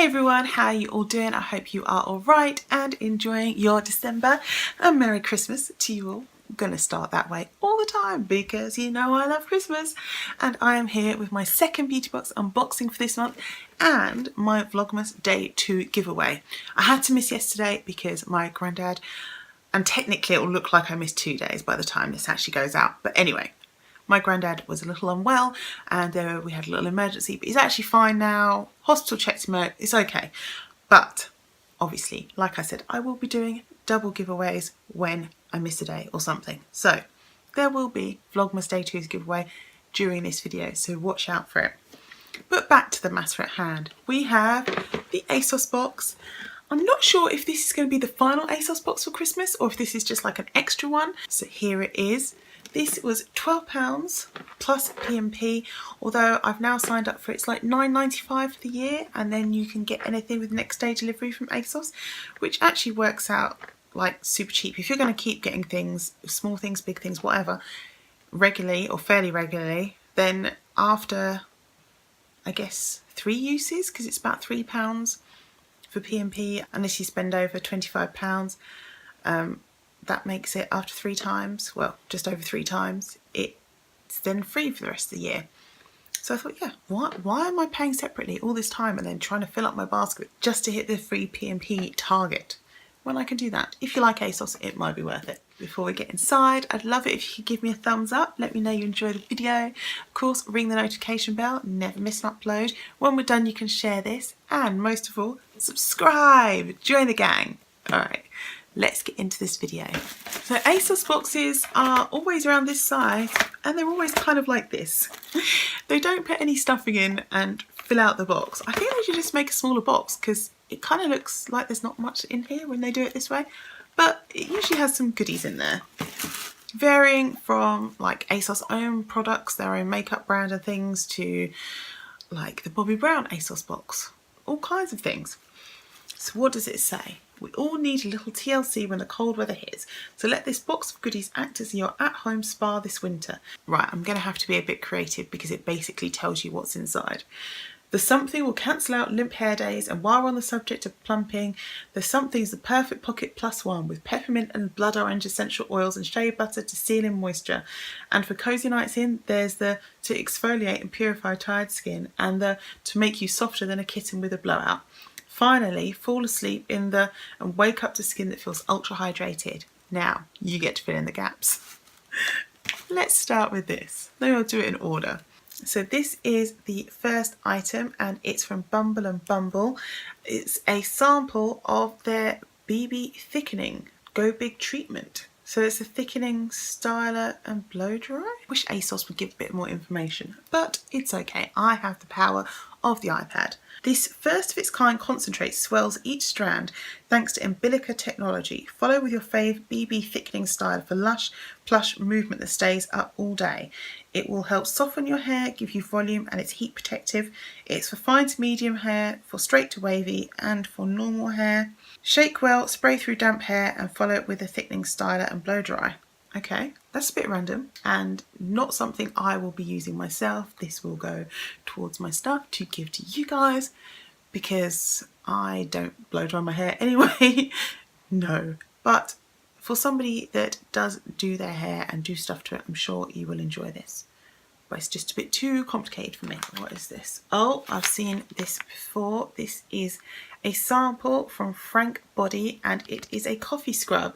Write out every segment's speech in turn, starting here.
Hey everyone, how are you all doing? I hope you are all right and enjoying your December. And Merry Christmas to you all. I'm going to start that way all the time because you know I love Christmas. And I am here with my second beauty box unboxing for this month and my Vlogmas Day 2 giveaway. I had to miss yesterday because my granddad, and technically it will look like I missed 2 days by the time this actually goes out. But anyway, my granddad was a little unwell and we had a little emergency, but he's actually fine now. Hospital checked him out, it's okay. But obviously, like I said, I will be doing double giveaways when I miss a day or something. So there will be Vlogmas Day 2's giveaway during this video, so watch out for it. But back to the matter at hand. We have the Asos box. I'm not sure if this is going to be the final Asos box for Christmas or if this is just like an extra one. So here it is. This was £12 plus P&P, although I've now signed up for it. It's like £9.95 for the year, and then you can get anything with next day delivery from Asos, which actually works out like super cheap. If you're going to keep getting things, small things, big things, whatever, regularly or fairly regularly, then after, I guess, 3 uses, because it's about £3 for P&P, unless you spend over £25, that makes it after 3 times, well, just over 3 times, it's then free for the rest of the year. So I thought, yeah, why am I paying separately all this time and then trying to fill up my basket just to hit the free P&P target when I can do that? If you like Asos, it might be worth it. Before we get inside, I'd love it if you could give me a thumbs up. Let me know you enjoyed the video. Of course, ring the notification bell, never miss an upload. When we're done, you can share this. And most of all, subscribe, join the gang. All right, let's get into this video. So Asos boxes are always around this size and they're always kind of like this. They don't put any stuffing in and fill out the box. I think they should just make a smaller box because it kind of looks like there's not much in here when they do it this way. But it usually has some goodies in there. Varying from like Asos own products, their own makeup brand and things, to like the Bobbi Brown Asos box. All kinds of things. So what does it say? We all need a little TLC when the cold weather hits, so let this box of goodies act as your at-home spa this winter. Right, I'm going to have to be a bit creative because it basically tells you what's inside. The something will cancel out limp hair days, and while we're on the subject of plumping, the something's the perfect pocket +1 with peppermint and blood orange essential oils and shea butter to seal in moisture. And for cozy nights in, there's the to exfoliate and purify tired skin, and the to make you softer than a kitten with a blowout. Finally, fall asleep in the and wake up to skin that feels ultra hydrated. Now, you get to fill in the gaps. Let's start with this. Then I'll do it in order. So this is the first item and it's from Bumble and Bumble. It's a sample of their BB thickening Go Big treatment. So it's a thickening, styler and blow dry. Wish Asos would give a bit more information, but it's okay. I have the power of the iPad. This first of its kind concentrate swells each strand thanks to umbilica technology. Follow with your fave BB thickening style for lush, plush movement that stays up all day. It will help soften your hair, give you volume, and it's heat protective. It's for fine to medium hair, for straight to wavy, and for normal hair. Shake well, spray through damp hair, and follow it with a thickening styler and blow dry. Okay, that's a bit random and not something I will be using myself. This will go towards my stuff to give to you guys because I don't blow dry my hair anyway. No, but for somebody that does do their hair and do stuff to it, I'm sure you will enjoy this. But it's just a bit too complicated for me. What is this? Oh, I've seen this before. This is a sample from Frank Body and it is a coffee scrub.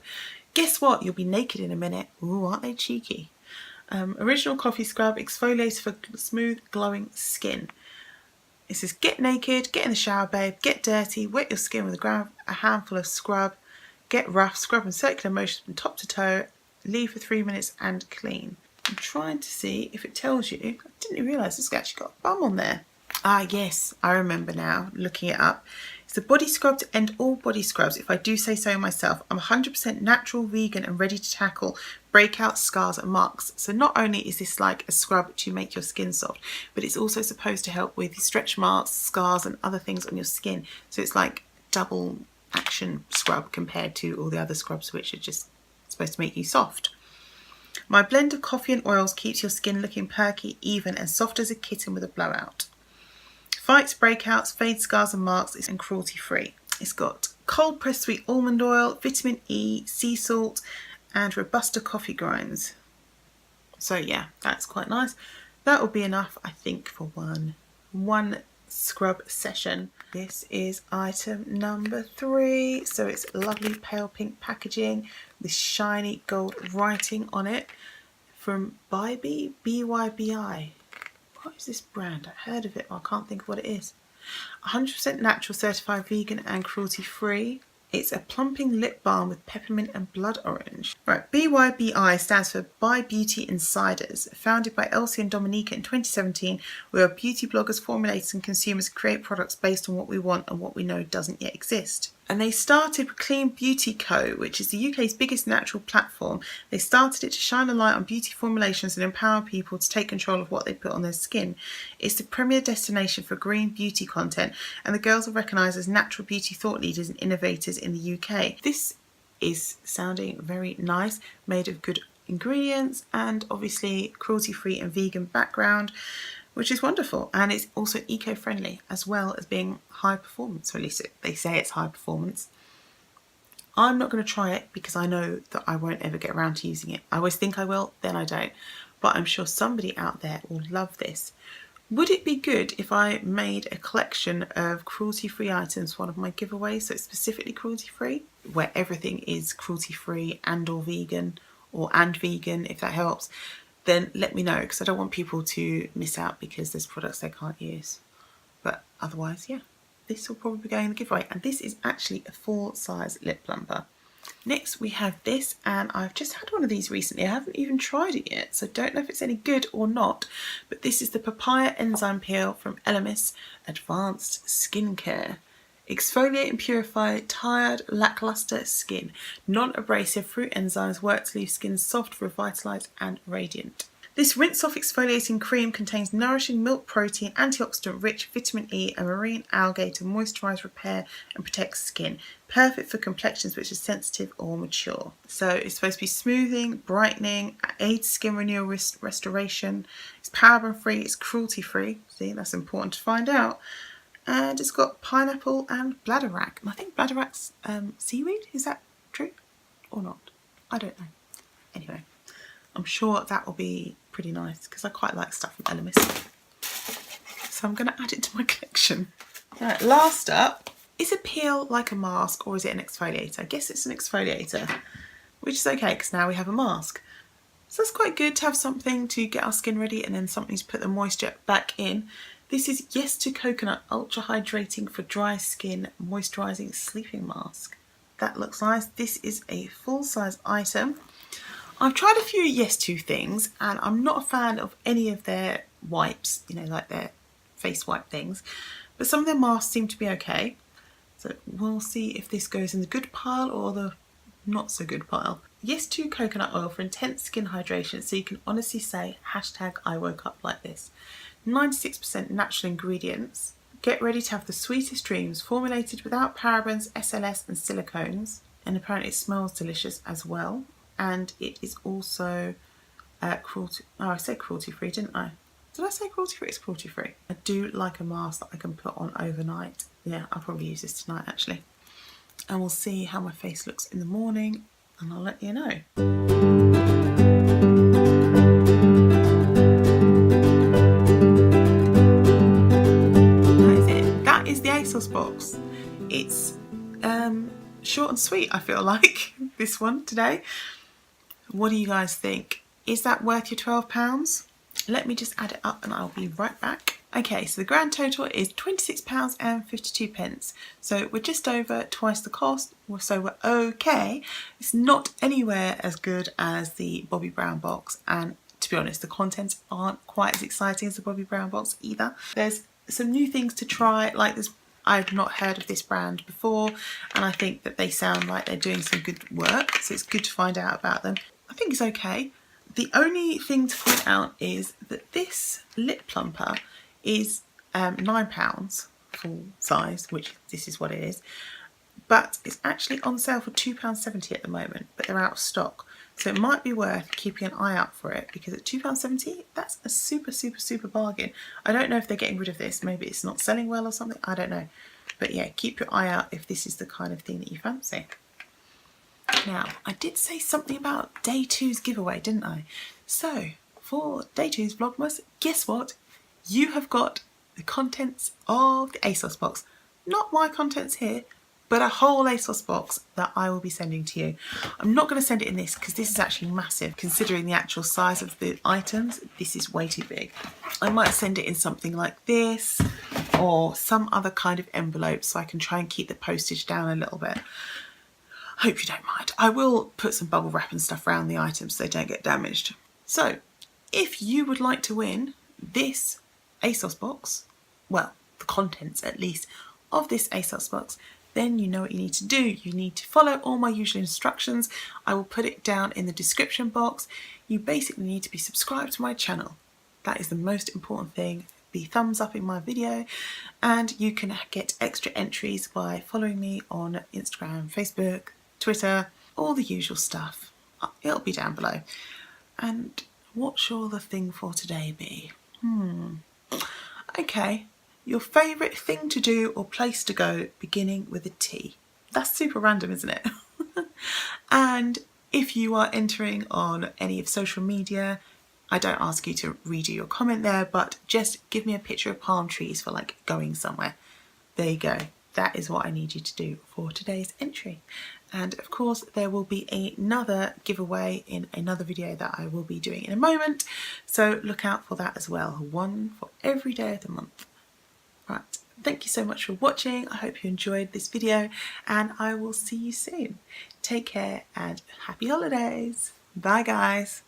Guess what? You'll be naked in a minute. Ooh, aren't they cheeky? Original coffee scrub, exfoliates for smooth, glowing skin. It says, get naked, get in the shower, babe, get dirty, wet your skin with a handful of scrub, get rough, scrub in circular motion from top to toe, leave for 3 minutes and clean. I'm trying to see if it tells you. I didn't realise this actually got a bum on there. Ah, yes, I remember now, looking it up. It's a body scrub to end all body scrubs, if I do say so myself. I'm 100% natural, vegan and ready to tackle breakouts, scars and marks. So not only is this like a scrub to make your skin soft, but it's also supposed to help with stretch marks, scars and other things on your skin. So it's like double action scrub compared to all the other scrubs which are just supposed to make you soft. My blend of coffee and oils keeps your skin looking perky, even and soft as a kitten with a blowout. fights breakouts, fades scars and marks, and cruelty free. It's got cold pressed sweet almond oil, vitamin E, sea salt and Robusta coffee grinds. So yeah, that's quite nice. That will be enough, I think, for one scrub session. This is item number 3. So it's lovely pale pink packaging with shiny gold writing on it from Bybi, BYBI. What is this brand? I've heard of it, but I can't think of what it is. 100% natural, certified vegan and cruelty free. It's a plumping lip balm with peppermint and blood orange. Right, BYBI stands for By Beauty Insiders. Founded by Elsie and Dominica in 2017, we are beauty bloggers, formulators and consumers create products based on what we want and what we know doesn't yet exist. And they started with Clean Beauty Co., which is the UK's biggest natural platform. They started it to shine a light on beauty formulations and empower people to take control of what they put on their skin. It's the premier destination for green beauty content, and the girls are recognised as natural beauty thought leaders and innovators in the UK. This is sounding very nice, made of good ingredients and obviously cruelty-free and vegan background, which is wonderful. And it's also eco-friendly as well as being high performance, or at least they say it's high performance. I'm not going to try it because I know that I won't ever get around to using it. I always think I will, then I don't. But I'm sure somebody out there will love this. Would it be good if I made a collection of cruelty-free items for one of my giveaways, so it's specifically cruelty-free, where everything is cruelty-free and vegan, if that helps? Then let me know, because I don't want people to miss out because there's products they can't use. But otherwise, yeah, this will probably be going in the giveaway. And this is actually a full-size lip plumper. Next we have this, and I've just had one of these recently. I haven't even tried it yet, so don't know if it's any good or not. But this is the Papaya Enzyme Peel from Elemis Advanced Skincare. Exfoliate and purify tired, lackluster skin. Non-abrasive fruit enzymes work to leave skin soft, revitalised and radiant. This rinse-off exfoliating cream contains nourishing milk protein, antioxidant-rich vitamin E and marine algae to moisturise, repair and protect skin. Perfect for complexions which are sensitive or mature. So it's supposed to be smoothing, brightening, aids skin renewal restoration. It's paraben-free, it's cruelty-free. See, that's important to find out. And it's got pineapple and bladderwrack. And I think bladderwrack's seaweed. Is that true or not? I don't know. Anyway, I'm sure that will be pretty nice because I quite like stuff from Elemis. So I'm going to add it to my collection. Right, last up, is a peel like a mask or is it an exfoliator? I guess it's an exfoliator, which is okay because now we have a mask. So it's quite good to have something to get our skin ready and then something to put the moisture back in. This is Yes to Coconut Ultra Hydrating for Dry Skin Moisturising Sleeping Mask. That looks nice. This is a full-size item. I've tried a few Yes to things and I'm not a fan of any of their wipes, you know, like their face wipe things. But some of their masks seem to be okay. So we'll see if this goes in the good pile or the not so good pile. Yes to Coconut Oil for intense skin hydration, so you can honestly say #I woke up like this. 96% natural ingredients. Get ready to have the sweetest dreams, formulated without parabens, SLS and silicones. And apparently it smells delicious as well. And it is also cruelty, oh I said cruelty free, didn't I? Did I say cruelty free? It's cruelty free. I do like a mask that I can put on overnight. Yeah, I'll probably use this tonight actually. And we'll see how my face looks in the morning and I'll let you know. That is the Asos box. It's short and sweet, I feel like, this one today. What do you guys think? Is that worth your £12? Let me just add it up and I'll be right back. Okay, so the grand total is £26.52. So we're just over twice the cost, so we're okay. It's not anywhere as good as the Bobbi Brown box, and to be honest, the contents aren't quite as exciting as the Bobbi Brown box either. There's some new things to try, like this. I've not heard of this brand before, and I think that they sound like they're doing some good work, so it's good to find out about them. I think it's okay. The only thing to point out is that this lip plumper is £9 full size, which this is what it is, but it's actually on sale for £2.70 at the moment, but they're out of stock. So it might be worth keeping an eye out for it, because at £2.70, that's a super bargain. I don't know if they're getting rid of this. Maybe it's not selling well or something. I don't know. But yeah, keep your eye out if this is the kind of thing that you fancy. Now, I did say something about day 2's giveaway, didn't I? So for day 2's Vlogmas, guess what? You have got the contents of the Asos box. Not my contents here, but a whole Asos box that I will be sending to you. I'm not going to send it in this because this is actually massive. Considering the actual size of the items, this is way too big. I might send it in something like this or some other kind of envelope so I can try and keep the postage down a little bit. Hope you don't mind. I will put some bubble wrap and stuff around the items so they don't get damaged. So if you would like to win this Asos box, well, the contents at least of this Asos box, then you know what you need to do. You need to follow all my usual instructions. I will put it down in the description box. You basically need to be subscribed to my channel. That is the most important thing. Be thumbs up in my video, and you can get extra entries by following me on Instagram, Facebook, Twitter, all the usual stuff. It'll be down below. And what shall the thing for today be? Okay. Your favourite thing to do or place to go beginning with a T. That's super random, isn't it? And if you are entering on any of social media, I don't ask you to redo your comment there, but just give me a picture of palm trees for like going somewhere. There you go. That is what I need you to do for today's entry. And of course, there will be another giveaway in another video that I will be doing in a moment. So look out for that as well. One for every day of the month. Right, thank you so much for watching. I hope you enjoyed this video, and I will see you soon. Take care and happy holidays. Bye guys.